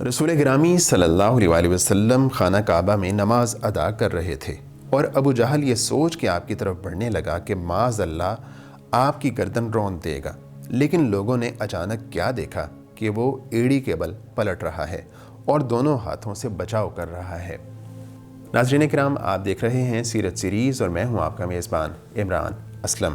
رسول گرامی صلی اللہ علیہ وسلم خانہ کعبہ میں نماز ادا کر رہے تھے اور ابو جہل یہ سوچ کے آپ کی طرف بڑھنے لگا کہ معاذ اللہ آپ کی گردن رون دے گا، لیکن لوگوں نے اچانک کیا دیکھا کہ وہ ایڑی کے بل پلٹ رہا ہے اور دونوں ہاتھوں سے بچاؤ کر رہا ہے۔ ناظرین کرام، آپ دیکھ رہے ہیں سیرت سیریز اور میں ہوں آپ کا میزبان عمران اسلم۔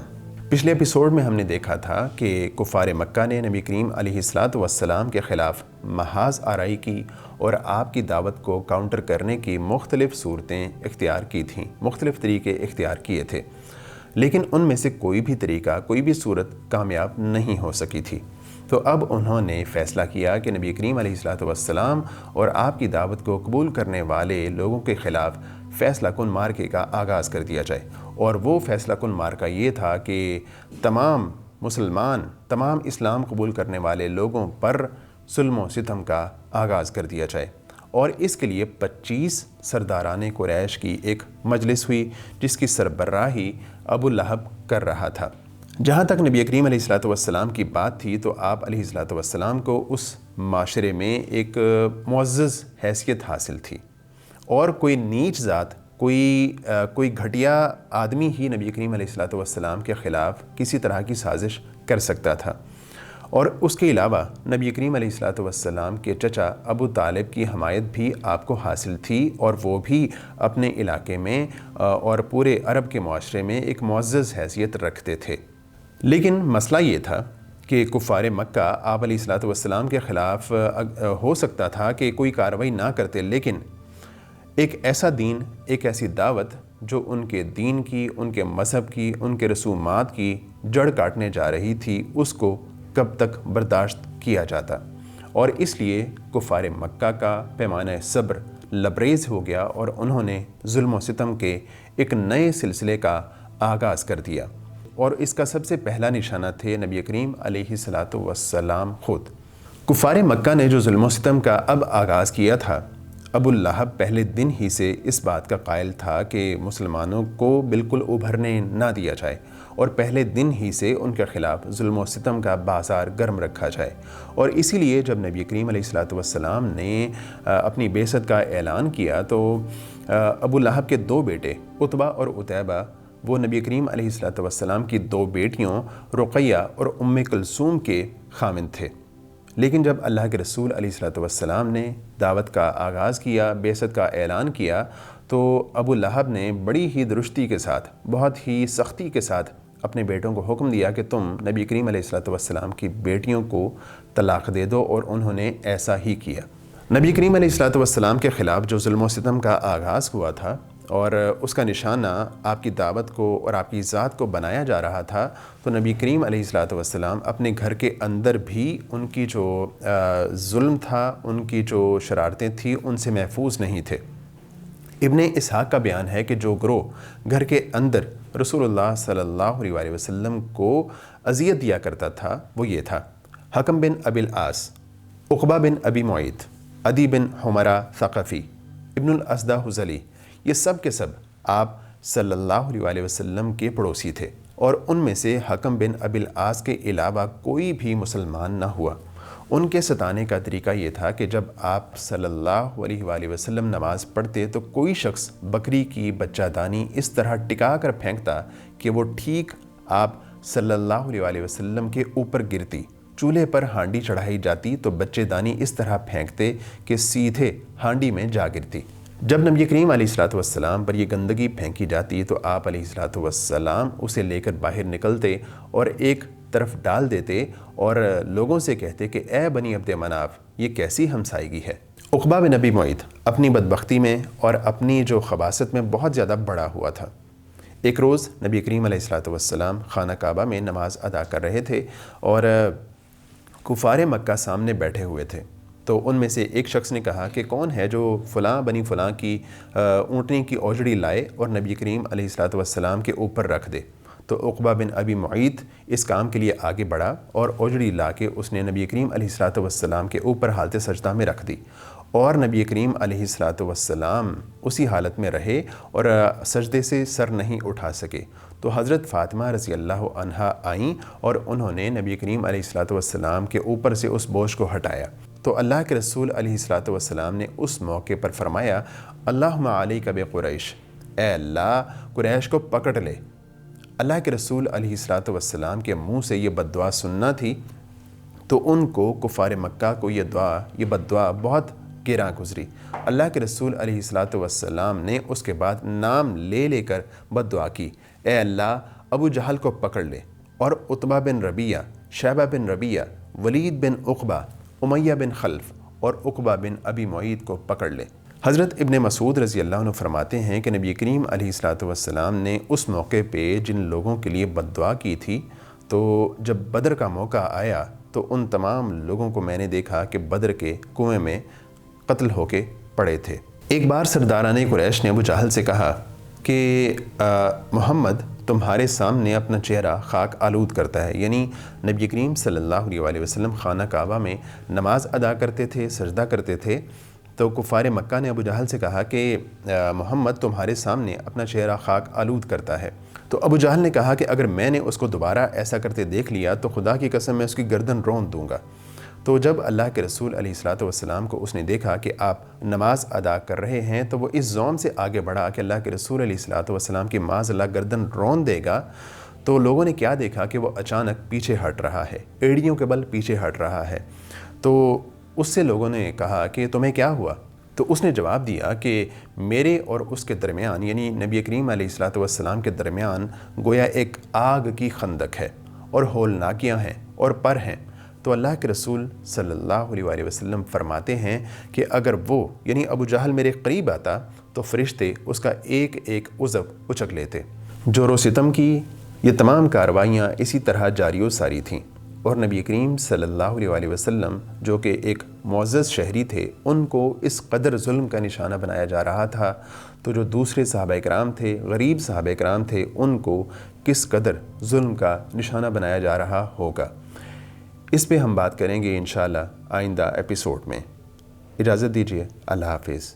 پچھلے ایپیسوڈ میں ہم نے دیکھا تھا کہ کفار مکہ نے نبی کریم علیہ السلام کے خلاف محاذ آرائی کی اور آپ کی دعوت کو کاؤنٹر کرنے کی مختلف صورتیں اختیار کی تھیں، مختلف طریقے اختیار کیے تھے، لیکن ان میں سے کوئی بھی طریقہ، کوئی بھی صورت کامیاب نہیں ہو سکی تھی۔ تو اب انہوں نے فیصلہ کیا کہ نبی کریم علیہ السلام اور آپ کی دعوت کو قبول کرنے والے لوگوں کے خلاف فیصلہ کن مارکے کا آغاز کر دیا جائے، اور وہ فیصلہ کن مارکہ یہ تھا کہ تمام مسلمان، تمام اسلام قبول کرنے والے لوگوں پر ظلم و ستم کا آغاز کر دیا جائے، اور اس کے لیے 25 سرداران قریش کی ایک مجلس ہوئی جس کی سربراہی ابو لہب کر رہا تھا۔ جہاں تک نبی کریم علیہ السلام کی بات تھی تو آپ علیہ السلام کو اس معاشرے میں ایک معزز حیثیت حاصل تھی، اور کوئی نیچ ذات، کوئی گھٹیا آدمی ہی نبی کریم علیہ السلام کے خلاف کسی طرح کی سازش کر سکتا تھا۔ اور اس کے علاوہ نبی کریم علیہ السلام کے چچا ابو طالب کی حمایت بھی آپ کو حاصل تھی، اور وہ بھی اپنے علاقے میں اور پورے عرب کے معاشرے میں ایک معزز حیثیت رکھتے تھے۔ لیکن مسئلہ یہ تھا کہ کفار مکہ آپ علیہ السلام کے خلاف ہو سکتا تھا کہ کوئی کارروائی نہ کرتے، لیکن ایک ایسا دین، ایک ایسی دعوت جو ان کے دین کی، ان کے مذہب کی، ان کے رسومات کی جڑ کاٹنے جا رہی تھی، اس کو کب تک برداشت کیا جاتا، اور اس لیے کفار مکہ کا پیمانہ صبر لبریز ہو گیا اور انہوں نے ظلم و ستم کے ایک نئے سلسلے کا آغاز کر دیا، اور اس کا سب سے پہلا نشانہ تھے نبی کریم علیہ السلام خود۔ کفار مکہ نے جو ظلم و ستم کا اب آغاز کیا تھا، ابو لہب پہلے دن ہی سے اس بات کا قائل تھا کہ مسلمانوں کو بالکل ابھرنے نہ دیا جائے، اور پہلے دن ہی سے ان کے خلاف ظلم و ستم کا بازار گرم رکھا جائے۔ اور اسی لیے جب نبی کریم علیہ السلام نے اپنی بعثت کا اعلان کیا تو ابو لہب کے 2 بیٹے عتبہ اور عتیبہ، وہ نبی کریم علیہ السلام کی 2 بیٹیوں رقیہ اور ام کلثوم کے خامند تھے۔ لیکن جب اللہ کے رسول علیہ السلام نے دعوت کا آغاز کیا، بعثت کا اعلان کیا، تو ابو لہب نے بڑی ہی درستی کے ساتھ، بہت ہی سختی کے ساتھ اپنے بیٹوں کو حکم دیا کہ تم نبی کریم علیہ السلام کی بیٹیوں کو طلاق دے دو، اور انہوں نے ایسا ہی کیا۔ نبی کریم علیہ السلام کے خلاف جو ظلم و ستم کا آغاز ہوا تھا اور اس کا نشانہ آپ کی دعوت کو اور آپ کی ذات کو بنایا جا رہا تھا، تو نبی کریم علیہ السلام اپنے گھر کے اندر بھی ان کی جو ظلم تھا، ان کی جو شرارتیں تھیں، ان سے محفوظ نہیں تھے۔ ابن اسحاق کا بیان ہے کہ جو گروہ گھر کے اندر رسول اللہ صلی اللہ علیہ وسلم کو اذیت دیا کرتا تھا وہ یہ تھا: حکم بن ابی العاص، عقبہ بن ابی معیط، عدی بن حمرہ ثقفی، ابن الاسدہ حذلی، یہ سب کے سب آپ صلی اللہ علیہ وسلم کے پڑوسی تھے، اور ان میں سے حکم بن ابی العاص کے علاوہ کوئی بھی مسلمان نہ ہوا۔ ان کے ستانے کا طریقہ یہ تھا کہ جب آپ صلی اللہ علیہ وسلم نماز پڑھتے تو کوئی شخص بکری کی بچہ دانی اس طرح ٹکا کر پھینکتا کہ وہ ٹھیک آپ صلی اللہ علیہ وسلم کے اوپر گرتی۔ چولہے پر ہانڈی چڑھائی جاتی تو بچے دانی اس طرح پھینکتے کہ سیدھے ہانڈی میں جا گرتی۔ جب نبی کریم علیہ السلام پر یہ گندگی پھینکی جاتی تو آپ علیہ السلام اسے لے کر باہر نکلتے اور ایک طرف ڈال دیتے اور لوگوں سے کہتے کہ اے بنی عبد مناف، یہ کیسی ہمسائیگی ہے۔ عقبہ بن ابی معیط اپنی بدبختی میں اور اپنی جو خباثت میں بہت زیادہ بڑا ہوا تھا۔ ایک روز نبی کریم علیہ السلام خانہ کعبہ میں نماز ادا کر رہے تھے اور کفار مکہ سامنے بیٹھے ہوئے تھے، تو ان میں سے ایک شخص نے کہا کہ کون ہے جو فلاں بنی فلاں کی اونٹنی کی اوجڑی لائے اور نبی کریم علیہ السلام کے اوپر رکھ دے۔ تو عقبہ بن ابی معیط اس کام کے لیے آگے بڑھا اور اوجڑی لا کے اس نے نبی کریم علیہ السلام کے اوپر حالت سجدہ میں رکھ دی، اور نبی کریم علیہ السلام اسی حالت میں رہے اور سجدے سے سر نہیں اٹھا سکے۔ تو حضرت فاطمہ رضی اللہ عنہا آئیں اور انہوں نے نبی کریم علیہ السلام کے اوپر سے اس بوجھ کو ہٹایا۔ تو اللہ کے رسول علیہ الصلوۃ والسلام نے اس موقع پر فرمایا اللہم علیک بقریش، اے اللہ قریش کو پکڑ لے۔ اللہ کے رسول علیہ الصلوۃ والسلام کے منہ سے یہ بد دعا سننا تھی تو ان کو کفار مکہ کو یہ بد دعا بہت گراں گزری۔ اللہ کے رسول علیہ الصلوۃ والسلام نے اس کے بعد نام لے لے کر بد دعا کی، اے اللہ ابو جہل کو پکڑ لے اور عتبہ بن ربیہ، شیبہ بن ربیہ، ولید بن عقبہ، امیہ بن خلف اور عقبہ بن ابی معیط کو پکڑ لے۔ حضرت ابن مسعود رضی اللہ عنہ فرماتے ہیں کہ نبی کریم علیہ الصلوۃ والسلام نے اس موقع پہ جن لوگوں کے لیے بد دعا کی تھی تو جب بدر کا موقع آیا تو ان تمام لوگوں کو میں نے دیکھا کہ بدر کے کنویں میں قتل ہو کے پڑے تھے۔ ایک بار سرداران قریش نے ابو جہل سے کہا کہ محمد تمہارے سامنے اپنا چہرہ خاک آلود کرتا ہے، یعنی نبی کریم صلی اللہ علیہ وسلم خانہ کعبہ میں نماز ادا کرتے تھے، سجدہ کرتے تھے، تو کفار مکہ نے ابو جہل سے کہا کہ محمد تمہارے سامنے اپنا چہرہ خاک آلود کرتا ہے۔ تو ابو جہل نے کہا کہ اگر میں نے اس کو دوبارہ ایسا کرتے دیکھ لیا تو خدا کی قسم میں اس کی گردن رون دوں گا۔ تو جب اللہ کے رسول علیہ الصلوۃ والسلام کو اس نے دیکھا کہ آپ نماز ادا کر رہے ہیں تو وہ اس زوم سے آگے بڑھا کہ اللہ کے رسول علیہ الصلوۃ والسلام کی معاذ اللہ گردن رون دے گا، تو لوگوں نے کیا دیکھا کہ وہ اچانک پیچھے ہٹ رہا ہے، ایڑیوں کے بل پیچھے ہٹ رہا ہے۔ تو اس سے لوگوں نے کہا کہ تمہیں کیا ہوا؟ تو اس نے جواب دیا کہ میرے اور اس کے درمیان، یعنی نبی کریم علیہ الصلوۃ والسلام کے درمیان گویا ایک آگ کی خندق ہے اور ہولناکیاں ہیں اور پر ہیں۔ تو اللہ کے رسول صلی اللہ علیہ وسلم فرماتے ہیں کہ اگر وہ یعنی ابو جہل میرے قریب آتا تو فرشتے اس کا ایک ایک عضو اچک لیتے۔ جور و ستم کی یہ تمام کارروائیاں اسی طرح جاری و ساری تھیں، اور نبی کریم صلی اللہ علیہ وسلم جو کہ ایک معزز شہری تھے ان کو اس قدر ظلم کا نشانہ بنایا جا رہا تھا، تو جو دوسرے صحابہ کرام تھے، غریب صحابہ کرام تھے، ان کو کس قدر ظلم کا نشانہ بنایا جا رہا ہوگا۔ اس پہ ہم بات کریں گے انشاءاللہ آئندہ ایپیسوڈ میں۔ اجازت دیجیے، اللہ حافظ۔